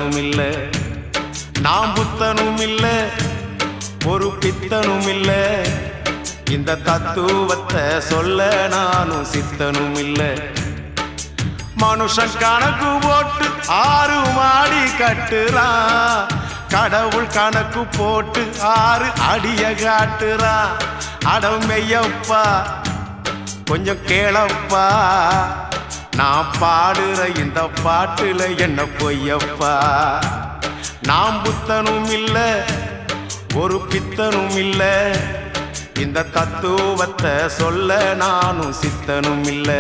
சித்தனும் இல்ல, நாம் புத்தனும் இல்ல, ஒரு பித்தனும் இல்ல, இந்த தத்துவத்தை சொல்ல நானும் சித்தனும் இல்ல. மனுஷன் கணக்கு போட்டு 6 மாடி கட்டுறான், கடவுள் கணக்கு போட்டு 6 அடிய காட்டுறான். அடமையப்பா கொஞ்சம் கேளப்பா, நான் பாடுற இந்த பாட்டுல என்ன பொய்யப்பா. நாம் புத்தனும் இல்ல, ஒரு பித்தனும் இல்ல, இந்த தத்துவத்தை சொல்ல நானும் சித்தனும் இல்ல.